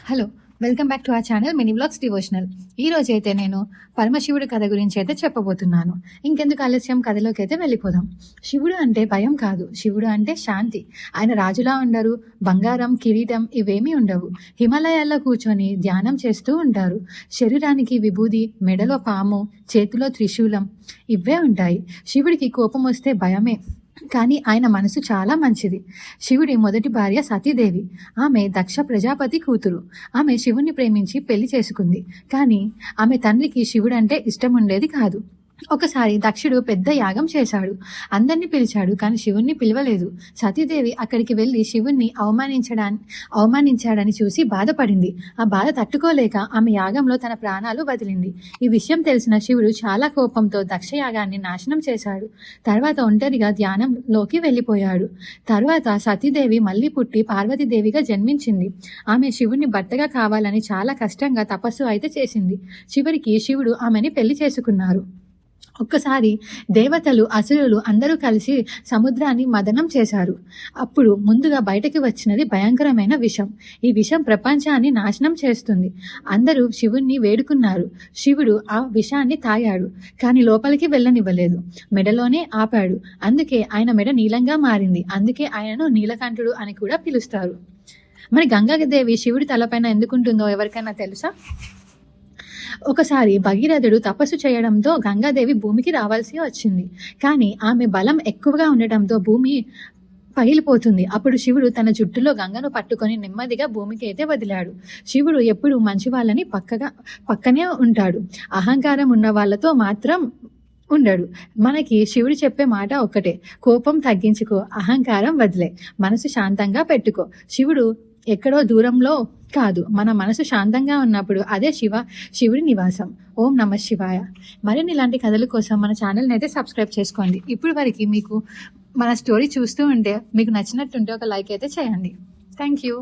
Hello, welcome back to our channel mini blogs devotional. ఈ రోజు అయితే నేను పరమశివుడి కథ గురించి అయితే చెప్పబోతున్నాను. ఇంకెందుకు ఆలస్యం, కథలోకి అయితే వెళ్ళిపోదాం. శివుడు అంటే భయం కాదు, శివుడు అంటే శాంతి. ఆయన రాజులా ఉండరు, బంగారం కిరీటం ఇవేమీ ఉండవు. హిమాలయాల్లో కూర్చొని ధ్యానం చేస్తూ ఉంటారు. శరీరానికి విభూది, మెడలో పాము, చేతిలో త్రిశూలం ఇవే ఉంటాయి. శివుడికి కోపం వస్తే భయమే, కానీ ఆయన మనసు చాలా మంచిది. శివుడి మొదటి భార్య సతీదేవి. ఆమె దక్ష ప్రజాపతి కూతురు. ఆమె శివుణ్ణి ప్రేమించి పెళ్లి చేసుకుంది. కానీ ఆమె తండ్రికి శివుడు అంటే ఇష్టం ఉండేది కాదు. ఒకసారి దక్షుడు పెద్ద యాగం అందరినీ పిలిచాడు, కానీ శివుణ్ణి పిలవలేదు. సతీదేవి అక్కడికి వెళ్ళి శివుణ్ణి అవమానించాడని చూసి బాధపడింది. ఆ బాధ తట్టుకోలేక ఆమె యాగంలో తన ప్రాణాలు వదిలింది. ఈ విషయం తెలిసిన శివుడు చాలా కోపంతో దక్ష యాగాన్ని నాశనం చేశాడు. తర్వాత ఒంటరిగా ధ్యానంలోకి వెళ్ళిపోయాడు. తర్వాత సతీదేవి మళ్ళీ పుట్టి పార్వతీదేవిగా జన్మించింది. ఆమె శివుణ్ణి భర్తగా కావాలని చాలా కష్టంగా తపస్సు అయితే చేసింది. చివరికి శివుడు ఆమెని పెళ్లి చేసుకున్నారు. ఒక్కసారి దేవతలు, అసురులు అందరూ కలిసి సముద్రాన్ని మదనం చేశారు. అప్పుడు ముందుగా బయటకు వచ్చినది భయంకరమైన విషం. ఈ విషం ప్రపంచాన్ని నాశనం చేస్తుంది. అందరూ శివుణ్ణి వేడుకున్నారు. శివుడు ఆ విషాన్ని తాగాడు, కానీ లోపలికి వెళ్ళనివ్వలేదు. మెడలోనే ఆపాడు. అందుకే ఆయన మెడ నీలంగా మారింది. అందుకే ఆయనను నీలకంఠుడు అని కూడా పిలుస్తారు. మరి గంగాదేవి శివుడి తలపైన ఎందుకుంటుందో ఎవరికైనా తెలుసా? ఒకసారి భగీరథుడు తపస్సు చేయడంతో గంగాదేవి భూమికి రావాల్సి వచ్చింది. కానీ ఆమె బలం ఎక్కువగా ఉండటంతో భూమి పగిలిపోతుంది. అప్పుడు శివుడు తన జుట్టులో గంగను పట్టుకొని నెమ్మదిగా భూమికి అయితే వదిలాడు. శివుడు ఎప్పుడు మంచి వాళ్ళని పక్కనే ఉంటాడు. అహంకారం ఉన్న వాళ్ళతో మాత్రం ఉండడు. మనకి శివుడు చెప్పే మాట ఒక్కటే: కోపం తగ్గించుకో, అహంకారం వదిలే, మనసు శాంతంగా పెట్టుకో. శివుడు ఎక్కడో దూరంలో కాదు, మన మనసు శాంతంగా ఉన్నప్పుడు అదే శివుడి నివాసం. ఓం నమః శివాయ. మరిన్ని ఇలాంటి కథల కోసం మన ఛానల్ని అయితే సబ్స్క్రైబ్ చేసుకోండి. ఇప్పుడు వరకు మీకు మన స్టోరీ చూస్తూ ఉంటే మీకు నచ్చినట్టుంటే ఒక లైక్ అయితే చేయండి. Thank you.